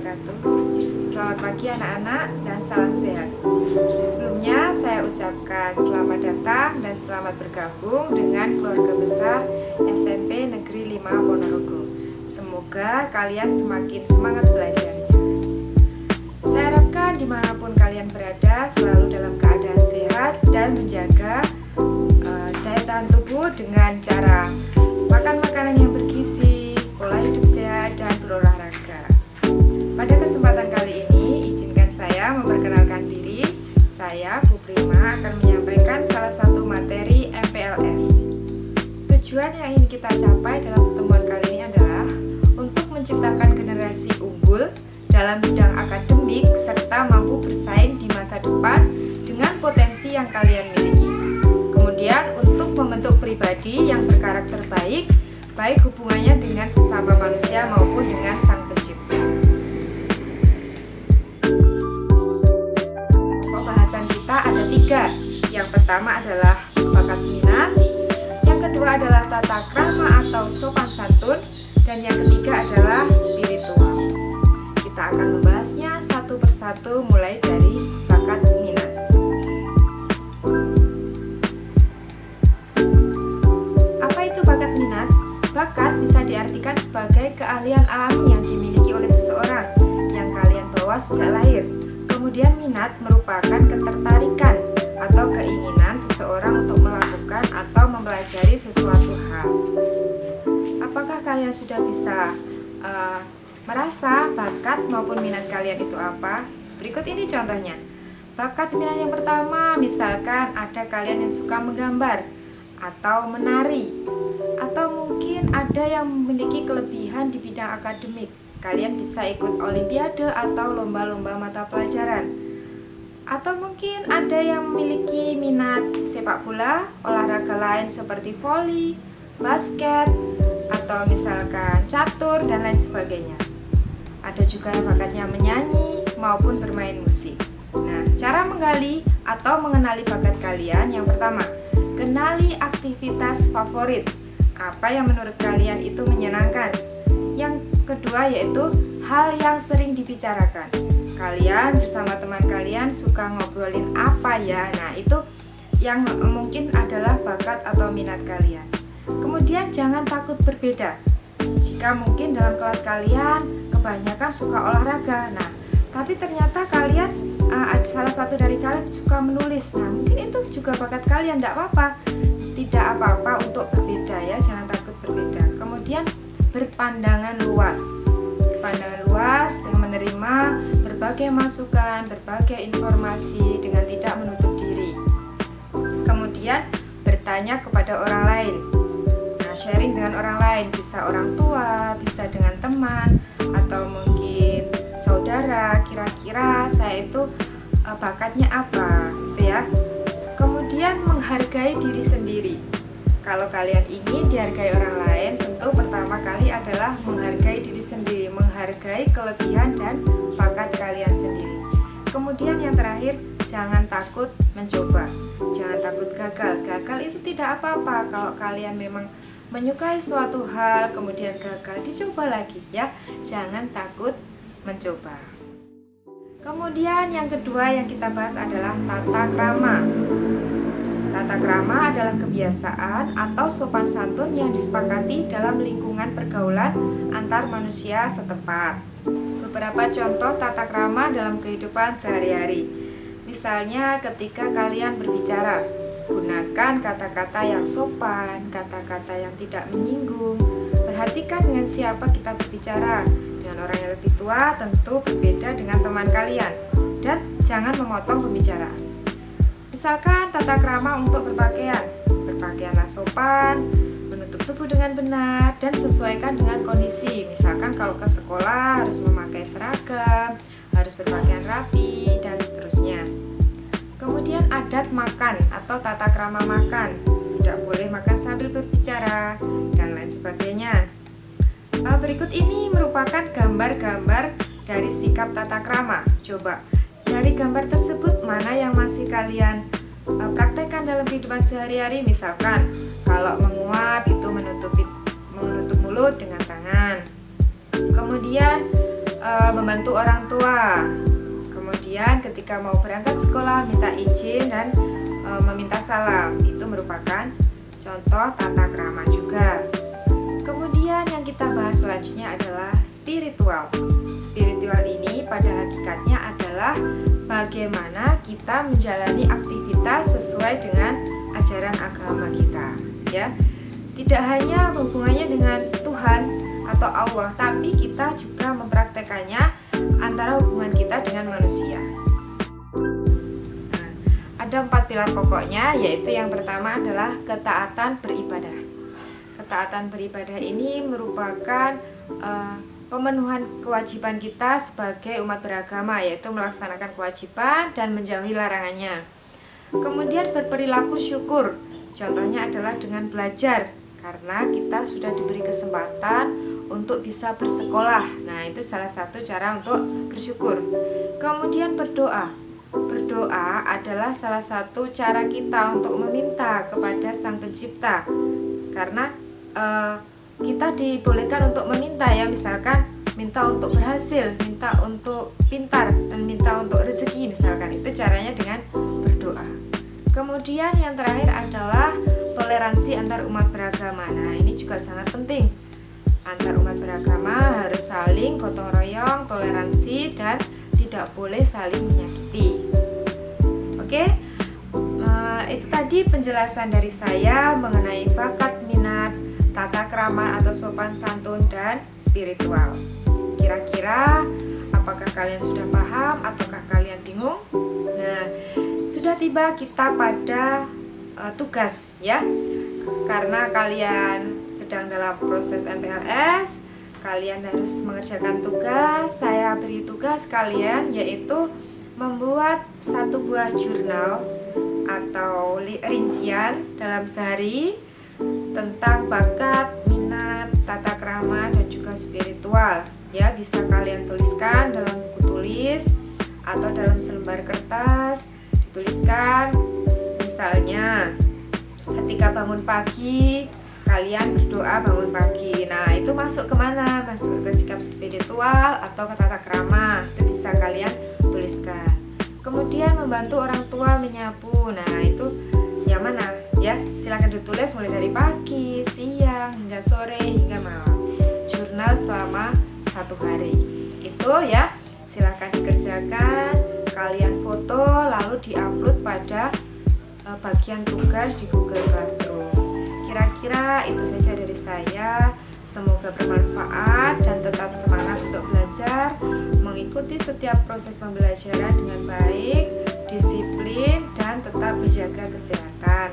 wabarakatuh. Selamat pagi anak-anak dan salam sehat. Sebelumnya saya ucapkan selamat datang dan selamat bergabung dengan keluarga besar SMP Negeri 5 Ponorogo. Semoga kalian semakin semangat belajarnya. Saya harapkan dimanapun kalian berada selalu dalam keadaan sehat dan menjaga daya tahan tubuh dengan cara makan makanan yang bergizi, pola hidup sehat, dan berolahraga. Pada kesempatan kali ini, izinkan saya memperkenalkan diri. Saya, Bu Prima, akan menyampaikan salah satu materi MPLS. Tujuan yang ingin kita capai dalam pertemuan kali ini adalah untuk menciptakan generasi unggul dalam bidang akademik serta mampu bersaing di masa depan dengan potensi yang kalian miliki. Kemudian untuk membentuk pribadi yang berkarakter baik, baik hubungannya dengan sesama manusia maupun dengan Sang Pencipta. Pembahasan kita ada 3. Yang pertama adalah bakat minat, yang kedua adalah tata krama atau sopan santun, dan yang ketiga adalah spiritual. Kita akan membahasnya satu persatu mulai dari bakat minat. Bakat minat. Bakat bisa diartikan sebagai keahlian alami yang dimiliki oleh seseorang yang kalian bawa sejak lahir. Kemudian minat merupakan ketertarikan atau keinginan seseorang untuk melakukan atau mempelajari sesuatu hal. Apakah kalian sudah bisa merasa bakat maupun minat kalian itu apa? Berikut ini contohnya. Bakat minat yang pertama, misalkan ada kalian yang suka menggambar atau menari, atau mungkin ada yang memiliki kelebihan di bidang akademik. Kalian bisa ikut olimpiade atau lomba-lomba mata pelajaran. Atau mungkin ada yang memiliki minat sepak bola, olahraga lain seperti voli, basket, atau misalkan catur dan lain sebagainya. Ada juga yang bakatnya menyanyi maupun bermain musik. Nah, cara menggali atau mengenali bakat kalian yang pertama, kenali aktivitas favorit. Apa yang menurut kalian itu menyenangkan? Yang kedua yaitu hal yang sering dibicarakan. Kalian bersama teman kalian suka ngobrolin apa ya? Nah, itu yang mungkin adalah bakat atau minat kalian. Kemudian jangan takut berbeda. Jika mungkin dalam kelas kalian kebanyakan suka olahraga, nah tapi ternyata kalian ada salah satu dari kalian suka menulis. Nah, mungkin itu juga bakat kalian, tidak apa-apa. Tidak apa-apa untuk berbeda ya, jangan takut berbeda. Kemudian berpandangan luas. Berpandangan luas dengan menerima berbagai masukan, berbagai informasi dengan tidak menutup diri. Kemudian bertanya kepada orang lain. Nah, sharing dengan orang lain, bisa orang tua, bisa dengan teman, atau mungkin saudara. Kira-kira saya itu bakatnya apa, gitu ya. Kemudian menghargai diri sendiri. Kalau kalian ingin dihargai orang lain, tentu pertama kali adalah menghargai diri sendiri, menghargai kelebihan dan bakat kalian sendiri. Kemudian yang terakhir, jangan takut mencoba, jangan takut gagal. Gagal itu tidak apa-apa. Kalau kalian memang menyukai suatu hal, kemudian gagal, dicoba lagi ya. Jangan takut mencoba. Kemudian yang kedua yang kita bahas adalah tata krama. Tata krama adalah kebiasaan atau sopan santun yang disepakati dalam lingkungan pergaulan antar manusia setempat. Beberapa contoh tata krama dalam kehidupan sehari-hari. Misalnya ketika kalian berbicara, gunakan kata-kata yang sopan, kata-kata yang tidak menyinggung. Perhatikan dengan siapa kita berbicara. Dengan orang yang lebih tua tentu berbeda dengan teman kalian. Dan jangan memotong pembicaraan. Misalkan tata krama untuk berpakaian. Berpakaianlah sopan, menutup tubuh dengan benar, dan sesuaikan dengan kondisi. Misalkan kalau ke sekolah harus memakai seragam, harus berpakaian rapi, dan seterusnya. Kemudian adat makan atau tata krama makan. Tidak boleh makan sambil berbicara, dan lain sebagainya. Berikut ini merupakan gambar-gambar dari sikap tata krama. Coba, dari gambar tersebut mana yang masih kalian praktekkan dalam kehidupan sehari-hari? Misalkan, kalau menguap itu menutup mulut dengan tangan. Kemudian membantu orang tua. Kemudian ketika mau berangkat sekolah minta izin dan meminta salam. Itu merupakan contoh tata krama juga. Kemudian yang kita bahas selanjutnya adalah spiritual. Spiritual ini pada hakikatnya adalah bagaimana kita menjalani aktivitas sesuai dengan ajaran agama kita, ya. Tidak hanya hubungannya dengan Tuhan atau Allah, tapi kita juga mempraktekannya antara hubungan kita dengan manusia. Nah, ada 4 pilar pokoknya, yaitu yang pertama adalah ketaatan beribadah. Ketaatan beribadah ini merupakan pemenuhan kewajiban kita sebagai umat beragama, yaitu melaksanakan kewajiban dan menjauhi larangannya. Kemudian berperilaku syukur, contohnya adalah dengan belajar, karena kita sudah diberi kesempatan untuk bisa bersekolah. Nah, itu salah satu cara untuk bersyukur. Kemudian berdoa. Berdoa adalah salah satu cara kita untuk meminta kepada Sang Pencipta, karena kita dibolehkan untuk meminta, ya, misalkan minta untuk berhasil, minta untuk pintar, dan minta untuk rezeki misalkan. Itu caranya dengan berdoa. Kemudian yang terakhir adalah toleransi antar umat beragama. Nah, ini juga sangat penting. Antar umat beragama harus saling gotong royong, toleransi, dan tidak boleh saling menyakiti. Oke, itu tadi penjelasan dari saya mengenai bakat, minat, tata krama atau sopan santun, dan spiritual. Kira-kira apakah kalian sudah paham ataukah kalian bingung? Nah, sudah tiba kita pada tugas, ya. Karena kalian sedang dalam proses MPLS, kalian harus mengerjakan tugas. Saya beri tugas kalian yaitu membuat satu buah jurnal atau rincian dalam sehari tentang bakat, minat, tata krama, dan juga spiritual. Ya, bisa kalian tuliskan dalam buku tulis atau dalam selembar kertas. Dituliskan misalnya ketika bangun pagi kalian berdoa bangun pagi. Nah, itu masuk kemana? Masuk ke sikap spiritual atau ke tata krama. Itu bisa kalian tuliskan. Kemudian membantu orang tua menyapu. Nah, itu yang mana? Ya, silakan ditulis mulai dari pagi, siang, hingga sore, hingga malam. Jurnal selama 1 hari. Itu, ya, silakan dikerjakan. Kalian foto lalu diupload pada bagian tugas di Google Classroom. Kira-kira itu saja dari saya. Semoga bermanfaat dan tetap semangat untuk belajar, mengikuti setiap proses pembelajaran dengan baik, disiplin, dan tetap menjaga kesehatan.